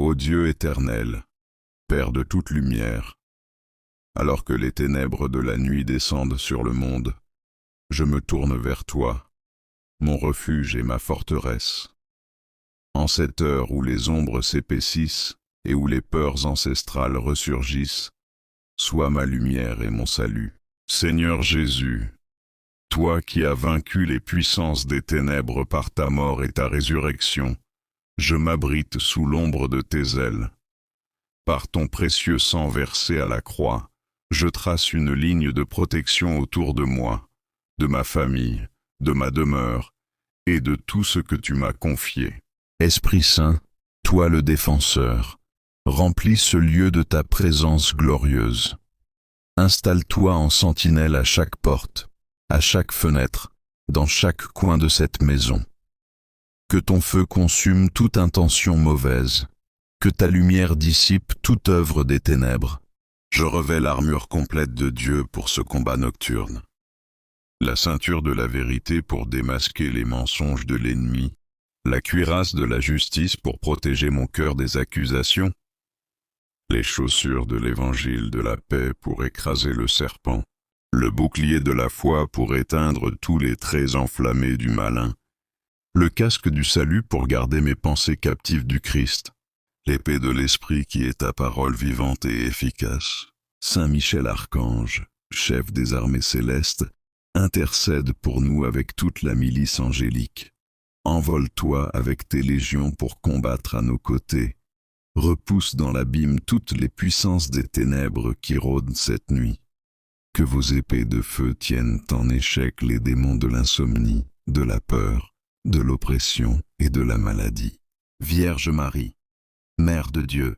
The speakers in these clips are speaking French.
Ô Dieu éternel, Père de toute lumière, alors que les ténèbres de la nuit descendent sur le monde, je me tourne vers toi, mon refuge et ma forteresse. En cette heure où les ombres s'épaississent et où les peurs ancestrales ressurgissent, sois ma lumière et mon salut. Seigneur Jésus, toi qui as vaincu les puissances des ténèbres par ta mort et ta résurrection, je m'abrite sous l'ombre de tes ailes. Par ton précieux sang versé à la croix, je trace une ligne de protection autour de moi, de ma famille, de ma demeure et de tout ce que tu m'as confié. Esprit Saint, toi le défenseur, remplis ce lieu de ta présence glorieuse. Installe-toi en sentinelle à chaque porte, à chaque fenêtre, dans chaque coin de cette maison. Que ton feu consume toute intention mauvaise, que ta lumière dissipe toute œuvre des ténèbres. Je revêts l'armure complète de Dieu pour ce combat nocturne. La ceinture de la vérité pour démasquer les mensonges de l'ennemi, la cuirasse de la justice pour protéger mon cœur des accusations, les chaussures de l'évangile de la paix pour écraser le serpent, le bouclier de la foi pour éteindre tous les traits enflammés du malin, le casque du salut pour garder mes pensées captives du Christ, l'épée de l'Esprit qui est ta parole vivante et efficace. Saint Michel Archange, chef des armées célestes, intercède pour nous avec toute la milice angélique. Envole-toi avec tes légions pour combattre à nos côtés. Repousse dans l'abîme toutes les puissances des ténèbres qui rôdent cette nuit. Que vos épées de feu tiennent en échec les démons de l'insomnie, de la peur, de l'oppression et de la maladie. Vierge Marie, Mère de Dieu,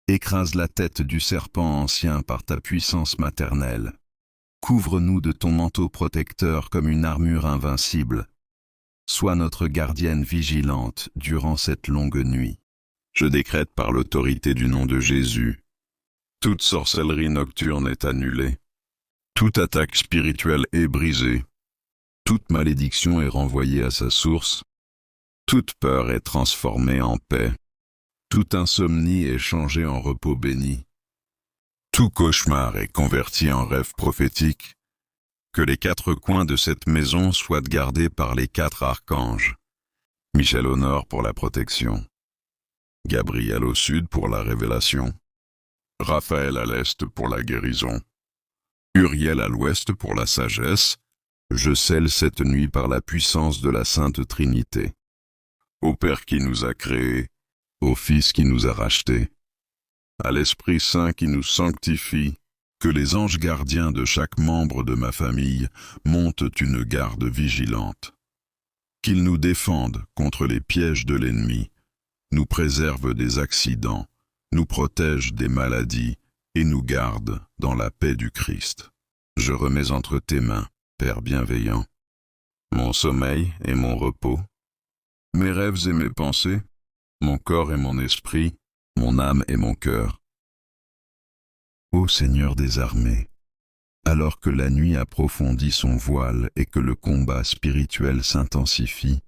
écrase la tête du serpent ancien par ta puissance maternelle. Couvre-nous de ton manteau protecteur comme une armure invincible. Sois notre gardienne vigilante durant cette longue nuit. Je décrète par l'autorité du nom de Jésus, toute sorcellerie nocturne est annulée, toute attaque spirituelle est brisée, toute malédiction est renvoyée à sa source, toute peur est transformée en paix, toute insomnie est changée en repos béni, tout cauchemar est converti en rêve prophétique. Que les quatre coins de cette maison soient gardés par les quatre archanges. Michel au nord pour la protection, Gabriel au sud pour la révélation, Raphaël à l'est pour la guérison, Uriel à l'ouest pour la sagesse. Je scelle cette nuit par la puissance de la Sainte Trinité. Au Père qui nous a créés, au Fils qui nous a rachetés, à l'Esprit Saint qui nous sanctifie, que les anges gardiens de chaque membre de ma famille montent une garde vigilante. Qu'ils nous défendent contre les pièges de l'ennemi, nous préservent des accidents, nous protègent des maladies et nous gardent dans la paix du Christ. Je remets entre tes mains, Père bienveillant, mon sommeil et mon repos, mes rêves et mes pensées, mon corps et mon esprit, mon âme et mon cœur. Ô Seigneur des armées, alors que la nuit approfondit son voile et que le combat spirituel s'intensifie,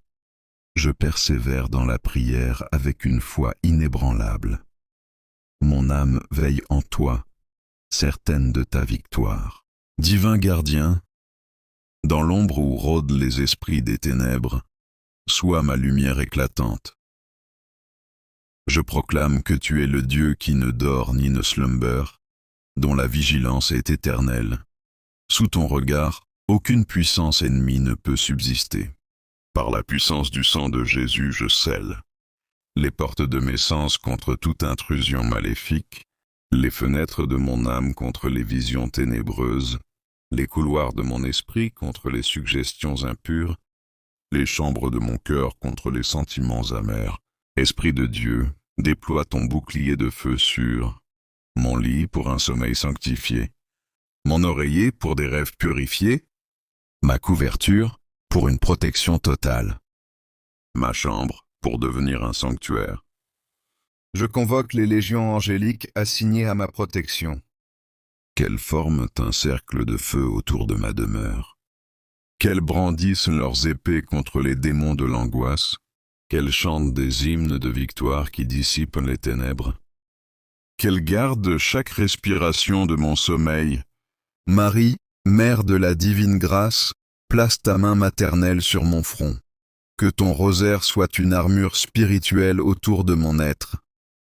je persévère dans la prière avec une foi inébranlable. Mon âme veille en toi, certaine de ta victoire. Divin gardien, dans l'ombre où rôdent les esprits des ténèbres, sois ma lumière éclatante. Je proclame que tu es le Dieu qui ne dort ni ne slumber, dont la vigilance est éternelle. Sous ton regard, aucune puissance ennemie ne peut subsister. Par la puissance du sang de Jésus, je scelle les portes de mes sens contre toute intrusion maléfique, les fenêtres de mon âme contre les visions ténébreuses, les couloirs de mon esprit contre les suggestions impures, les chambres de mon cœur contre les sentiments amers. Esprit de Dieu, déploie ton bouclier de feu sur mon lit pour un sommeil sanctifié, mon oreiller pour des rêves purifiés, ma couverture pour une protection totale, ma chambre pour devenir un sanctuaire. Je convoque les légions angéliques assignées à ma protection. Qu'elles forment un cercle de feu autour de ma demeure. Qu'elles brandissent leurs épées contre les démons de l'angoisse, qu'elle chante des hymnes de victoire qui dissipent les ténèbres. Qu'elle garde chaque respiration de mon sommeil. Marie, Mère de la divine grâce, place ta main maternelle sur mon front. Que ton rosaire soit une armure spirituelle autour de mon être.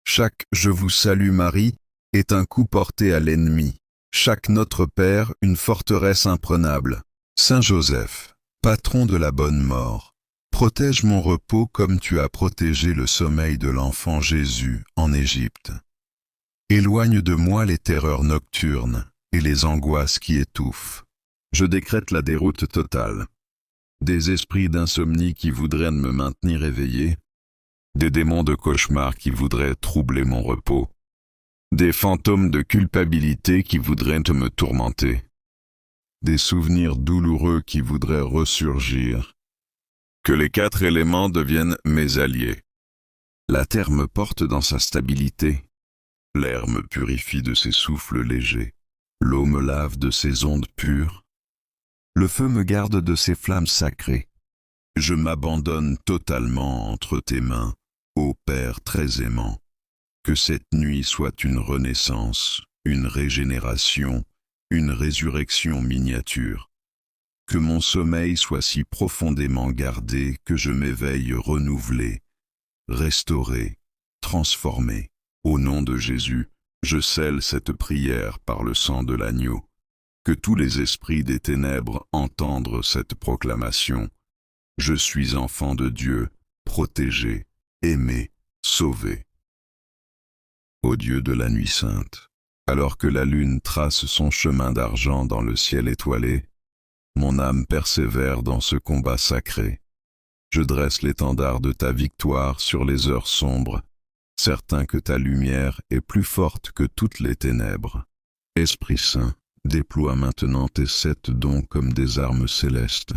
Chaque « Je vous salue Marie » est un coup porté à l'ennemi. Chaque Notre Père une forteresse imprenable. Saint Joseph, patron de la bonne mort, protège mon repos comme tu as protégé le sommeil de l'enfant Jésus en Égypte. Éloigne de moi les terreurs nocturnes et les angoisses qui étouffent. Je décrète la déroute totale. Des esprits d'insomnie qui voudraient me maintenir éveillé, des démons de cauchemar qui voudraient troubler mon repos, des fantômes de culpabilité qui voudraient me tourmenter, des souvenirs douloureux qui voudraient ressurgir. Que les 4 éléments deviennent mes alliés. La terre me porte dans sa stabilité, l'air me purifie de ses souffles légers, l'eau me lave de ses ondes pures, le feu me garde de ses flammes sacrées. Je m'abandonne totalement entre tes mains, ô Père très aimant. Que cette nuit soit une renaissance, une régénération, une résurrection miniature. Que mon sommeil soit si profondément gardé que je m'éveille renouvelé, restauré, transformé. Au nom de Jésus, je scelle cette prière par le sang de l'agneau. Que tous les esprits des ténèbres entendent cette proclamation. Je suis enfant de Dieu, protégé, aimé, sauvé. Ô Dieu de la nuit sainte, alors que la lune trace son chemin d'argent dans le ciel étoilé, mon âme persévère dans ce combat sacré. Je dresse l'étendard de ta victoire sur les heures sombres, certain que ta lumière est plus forte que toutes les ténèbres. Esprit Saint, déploie maintenant tes 7 dons comme des armes célestes.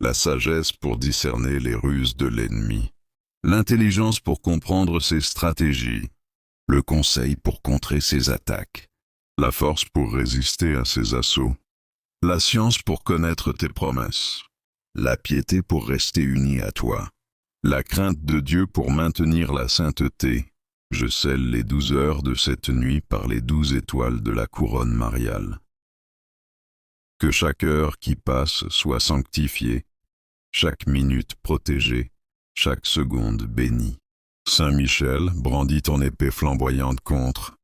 La sagesse pour discerner les ruses de l'ennemi, l'intelligence pour comprendre ses stratégies, le conseil pour contrer ses attaques, la force pour résister à ses assauts, la science pour connaître tes promesses, la piété pour rester unie à toi, la crainte de Dieu pour maintenir la sainteté. Je scelle les 12 heures de cette nuit par les 12 étoiles de la couronne mariale. Que chaque heure qui passe soit sanctifiée, chaque minute protégée, chaque seconde bénie. Saint Michel, brandis ton épée flamboyante contre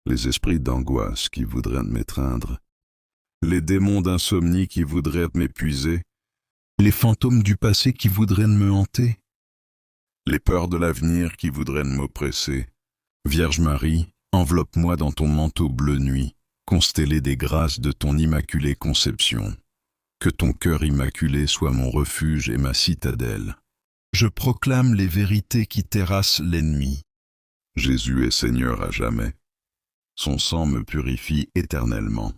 les esprits d'angoisse qui voudraient m'étreindre, les démons d'insomnie qui voudraient m'épuiser, les fantômes du passé qui voudraient me hanter, les peurs de l'avenir qui voudraient m'oppresser. Vierge Marie, enveloppe-moi dans ton manteau bleu nuit, constellé des grâces de ton immaculée conception. Que ton cœur immaculé soit mon refuge et ma citadelle. Je proclame les vérités qui terrassent l'ennemi. Jésus est Seigneur à jamais. Son sang me purifie éternellement.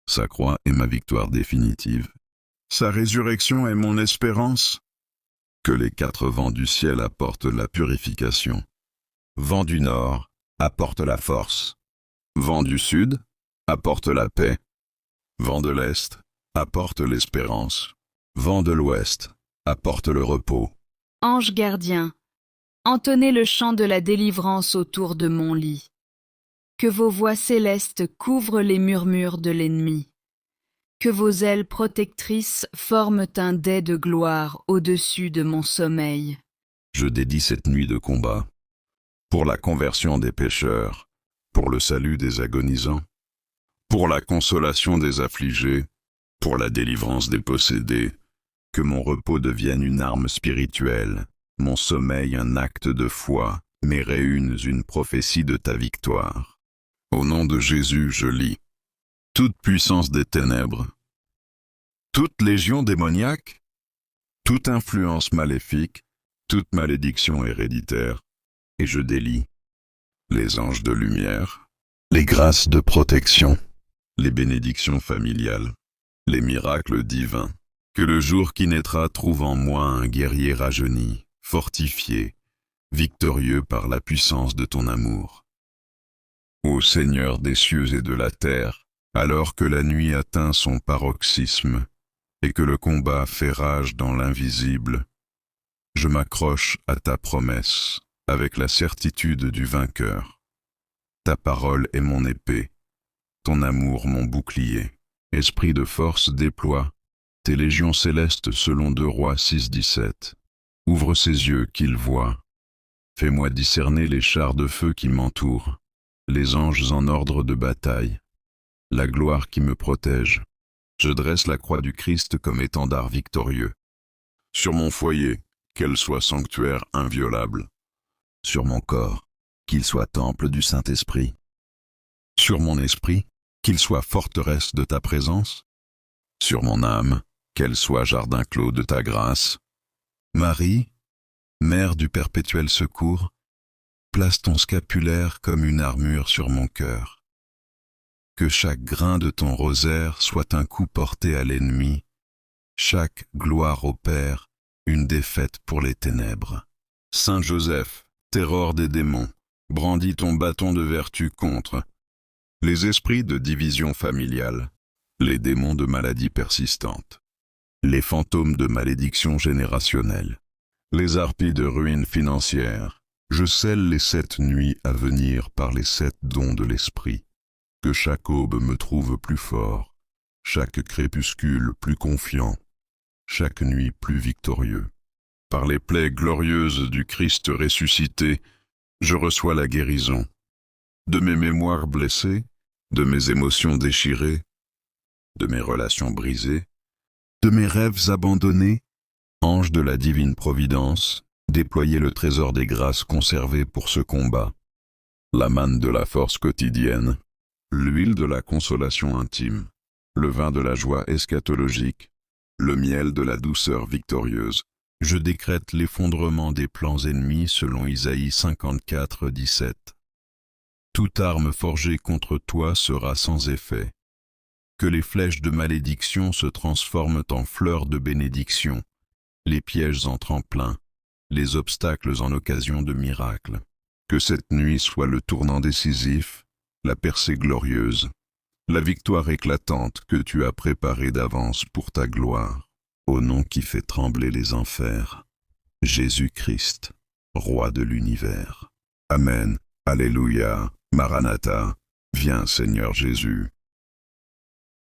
Sa croix est ma victoire définitive. Sa résurrection est mon espérance. Que les 4 vents du ciel apportent la purification. Vent du nord, apporte la force. Vent du sud, apporte la paix. Vent de l'est, apporte l'espérance. Vent de l'ouest, apporte le repos. Ange gardien, entonnez le chant de la délivrance autour de mon lit. Que vos voix célestes couvrent les murmures de l'ennemi. Que vos ailes protectrices forment un dais de gloire au-dessus de mon sommeil. Je dédie cette nuit de combat, pour la conversion des pécheurs, pour le salut des agonisants, pour la consolation des affligés, pour la délivrance des possédés, que mon repos devienne une arme spirituelle, mon sommeil un acte de foi, mes réunes une prophétie de ta victoire. Au nom de Jésus, je lis. Toute puissance des ténèbres, toute légion démoniaque, toute influence maléfique, toute malédiction héréditaire, et je délie les anges de lumière, les grâces de protection, les bénédictions familiales, les miracles divins. Que le jour qui naîtra trouve en moi un guerrier rajeuni, fortifié, victorieux par la puissance de ton amour. Ô Seigneur des cieux et de la terre, alors que la nuit atteint son paroxysme et que le combat fait rage dans l'invisible, Je m'accroche à ta promesse, avec la certitude du vainqueur. Ta parole est mon épée, ton amour mon bouclier. Esprit de force déploie tes légions célestes selon 2 Rois 6,17. Ouvre ses yeux qu'il voie. Fais-moi discerner les chars de feu qui m'entourent, les anges en ordre de bataille, la gloire qui me protège. Je dresse la croix du Christ comme étendard victorieux. Sur mon foyer, qu'elle soit sanctuaire inviolable. Sur mon corps, qu'il soit temple du Saint-Esprit. Sur mon esprit, qu'il soit forteresse de ta présence. Sur mon âme, qu'elle soit jardin clos de ta grâce. Marie, Mère du perpétuel secours, place ton scapulaire comme une armure sur mon cœur. Que chaque grain de ton rosaire soit un coup porté à l'ennemi, chaque gloire au Père, une défaite pour les ténèbres. Saint Joseph, terror des démons, brandis ton bâton de vertu contre les esprits de division familiale, les démons de maladies persistantes, les fantômes de malédiction générationnelle, les harpies de ruines financières. Je scelle les 7 nuits à venir par les 7 dons de l'esprit. Que chaque aube me trouve plus fort, chaque crépuscule plus confiant, chaque nuit plus victorieux. Par les plaies glorieuses du Christ ressuscité, je reçois la guérison. De mes mémoires blessées, de mes émotions déchirées, de mes relations brisées, de mes rêves abandonnés, ange de la divine providence, déployez le trésor des grâces conservées pour ce combat. La manne de la force quotidienne, l'huile de la consolation intime, le vin de la joie eschatologique, le miel de la douceur victorieuse. Je décrète l'effondrement des plans ennemis selon Isaïe 54, 17. Toute arme forgée contre toi sera sans effet. Que les flèches de malédiction se transforment en fleurs de bénédiction, les pièges en tremplins, les obstacles en occasion de miracles. Que cette nuit soit le tournant décisif, la percée glorieuse, la victoire éclatante que tu as préparée d'avance pour ta gloire, au nom qui fait trembler les enfers. Jésus-Christ, Roi de l'univers. Amen. Alléluia. Maranatha. Viens Seigneur Jésus.